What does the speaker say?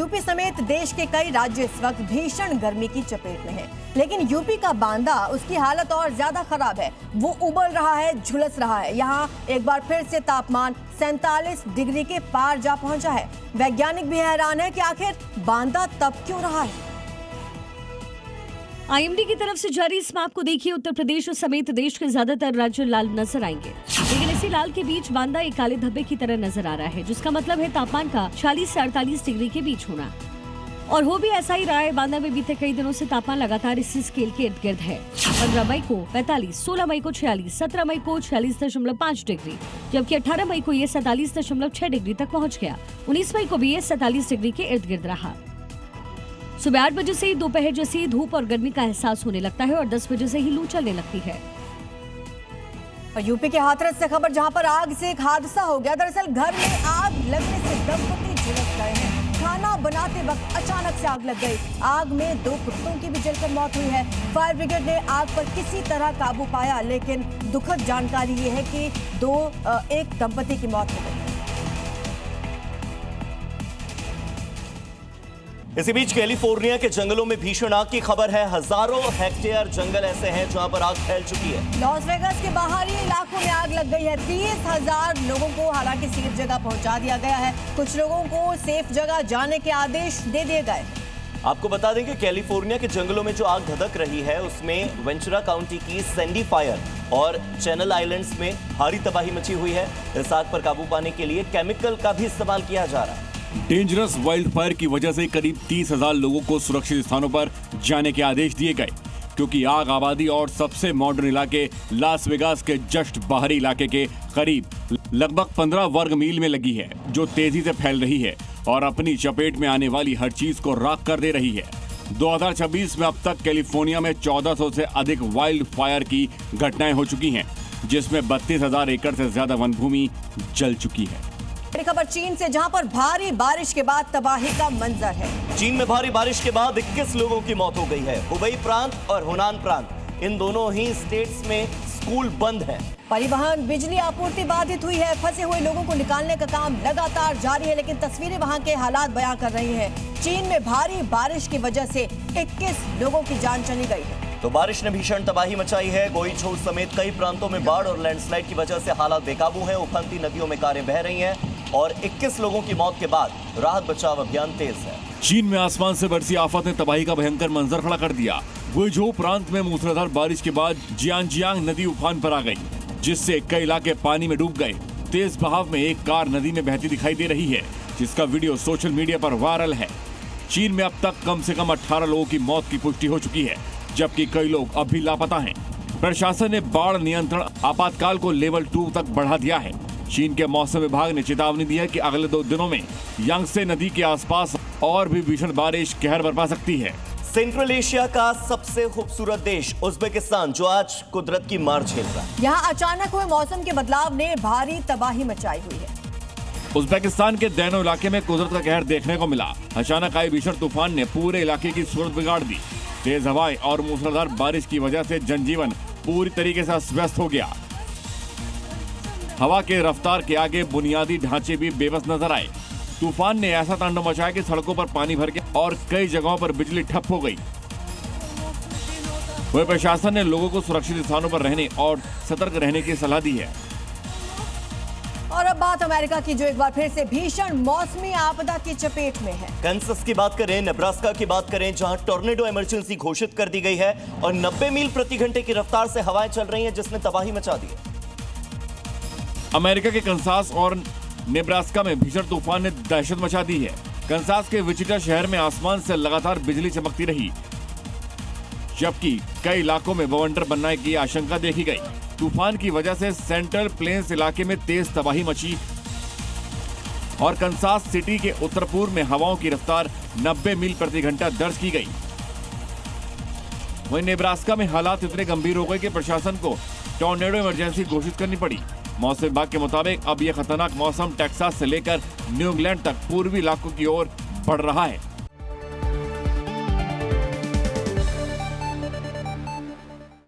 UP समेत देश के कई राज्य इस वक्त भीषण गर्मी की चपेट में हैं। लेकिन यूपी का बांदा, उसकी हालत और ज्यादा खराब है। वो उबल रहा है, झुलस रहा है। यहाँ एक बार फिर से तापमान 47 डिग्री के पार जा पहुंचा है। वैज्ञानिक भी हैरान है कि आखिर बांदा तब क्यों रहा है। आईएमडी की तरफ से जारी इस मैप को देखिए, उत्तर प्रदेश समेत देश के ज्यादातर राज्य लाल नजर आएंगे, लेकिन इसी लाल के बीच बांदा एक काले धब्बे की तरह नजर आ रहा है, जिसका मतलब है तापमान का 46 से 48 डिग्री के बीच होना। और हो भी ऐसा ही रहा है। बांदा में बीते कई दिनों से तापमान लगातार इसी स्केल के इर्द गिर्द है। 15 मई को 45, 16 मई को 46, 17 मई को 46.5 डिग्री, जबकि 18 मई को ये 47.6 डिग्री तक पहुँच गया। 19 मई को भी ये 47 डिग्री के इर्द गिर्द रहा। सुबह 8 बजे से ही दोपहर जैसी धूप और गर्मी का एहसास होने लगता है और 10 बजे से ही लू चलने लगती है। और यूपी के हाथरस से खबर, जहां पर आग से एक हादसा हो गया। दरअसल घर में आग लगने से दंपति झुलस गए हैं। खाना बनाते वक्त अचानक से आग लग गई। आग में 2 कुत्तों की भी जलकर मौत हुई है। फायर ब्रिगेड ने आग पर किसी तरह काबू पाया, लेकिन दुखद जानकारी ये है कि एक दंपति की मौत हो गई। इसी बीच कैलिफोर्निया के जंगलों में भीषण आग की खबर है। हजारों हेक्टेयर जंगल ऐसे हैं जहां पर आग फैल चुकी है। लॉस वेगास के बाहरी इलाकों में आग लग गई है। 30,000 लोगों को हालांकि सेफ जगह पहुंचा दिया गया है। कुछ लोगों को सेफ जगह जाने के आदेश दे दिए गए। आपको बता दें कि कैलिफोर्निया के जंगलों में जो आग धधक रही है उसमें वेंचुरा काउंटी की सैंडी फायर और चैनल आइलैंड्स में भारी तबाही मची हुई है। इस आग पर काबू पाने के लिए केमिकल का भी इस्तेमाल किया जा रहा है। डेंजरस वाइल्ड फायर की वजह से करीब 30,000 लोगों को सुरक्षित स्थानों पर जाने के आदेश दिए गए, क्योंकि आग आबादी और सबसे मॉडर्न इलाके लास वेगास के जस्ट बाहरी इलाके के करीब लगभग 15 वर्ग मील में लगी है, जो तेजी से फैल रही है और अपनी चपेट में आने वाली हर चीज को राख कर दे रही है। 2026 में अब तक कैलिफोर्निया में 1400 से अधिक वाइल्ड फायर की घटनाएं हो चुकी हैं, जिसमें 32,000 एकड़ से ज्यादा वन भूमि जल चुकी है। बड़ी खबर चीन से, जहां पर भारी बारिश के बाद तबाही का मंजर है। चीन में भारी बारिश के बाद 21 लोगों की मौत हो गई है। हुबई प्रांत और हुनान प्रांत, इन दोनों ही स्टेट्स में स्कूल बंद है। परिवहन, बिजली आपूर्ति बाधित हुई है। फंसे हुए लोगों को निकालने का काम लगातार जारी है, लेकिन तस्वीरें वहां के हालात बयां कर रही हैं। चीन में भारी बारिश की वजह से 21 लोगों की जान चली गई है। तो बारिश ने भीषण तबाही मचाई है। गोईछोउ समेत कई प्रांतों में बाढ़ और लैंडस्लाइड की वजह से हालात बेकाबू हैं। उफनती नदियों में कारें बह रही हैं और 21 लोगों की मौत के बाद राहत बचाव अभियान तेज है। चीन में आसमान से बरसी आफत ने तबाही का भयंकर मंजर खड़ा कर दिया। गुइझोउ प्रांत में मूसलाधार बारिश के बाद जियांजियांग नदी उफान पर आ गई, जिससे कई इलाके पानी में डूब गए। तेज बहाव में एक कार नदी में बहती दिखाई दे रही है, जिसका वीडियो सोशल मीडिया पर वायरल है। चीन में अब तक कम से कम 18 लोगों की मौत की पुष्टि हो चुकी है, जबकि कई लोग अब भी लापता हैं। प्रशासन ने बाढ़ नियंत्रण आपातकाल को लेवल 2 तक बढ़ा दिया है। चीन के मौसम विभाग ने चेतावनी दी है कि अगले 2 दिनों में यांगत्से नदी के आसपास और भी भीषण बारिश कहर बरपा सकती है। सेंट्रल एशिया का सबसे खूबसूरत देश उज्बेकिस्तान, जो आज कुदरत की मार झेल रहा है। यहाँ अचानक हुए मौसम के बदलाव ने भारी तबाही मचाई हुई है। उज्बेकिस्तान के दैनो इलाके में कुदरत का कहर देखने को मिला। अचानक आई भीषण तूफान ने पूरे इलाके की सूरत बिगाड़ दी। तेज हवाएं और मूसलाधार बारिश की वजह से जनजीवन पूरी तरीके से अस्त व्यस्त हो गया। हवा के रफ्तार के आगे बुनियादी ढांचे भी बेबस नजर आए। तूफान ने ऐसा तांडव मचाया कि सड़कों पर पानी भर गया और कई जगहों पर बिजली ठप हो गई। वहीं प्रशासन ने लोगों को सुरक्षित स्थानों पर रहने और सतर्क रहने की सलाह दी है। और अब बात अमेरिका की, जो एक बार फिर से भीषण मौसमी आपदा की चपेट में है। कैंसस की बात करें, नेब्रास्का की बात करें, जहां टॉर्नेडो इमरजेंसी घोषित कर दी गई है और 90 मील प्रति घंटे की रफ्तार से हवाएं चल रही हैं, जिसने तबाही मचा दी है। अमेरिका के कंसास और नेब्रास्का में भीषण तूफान ने दहशत मचा दी है। कंसास के विचिटा शहर में आसमान से लगातार बिजली चमकती रही, जबकि कई इलाकों में बवंडर बनने की आशंका देखी गई। तूफान की वजह से सेंट्रल प्लेन्स इलाके में तेज तबाही मची और कंसास सिटी के उत्तर पूर्व में हवाओं की रफ्तार 90 मील प्रति घंटा दर्ज की गई। वहीं नेब्रास्का में हालात इतने गंभीर हो गए कि प्रशासन को टॉर्नेडो इमरजेंसी घोषित करनी पड़ी। मौसम विभाग के मुताबिक अब यह खतरनाक मौसम टेक्सास से लेकर न्यू इंग्लैंड तक पूर्वी इलाकों की ओर बढ़ रहा है।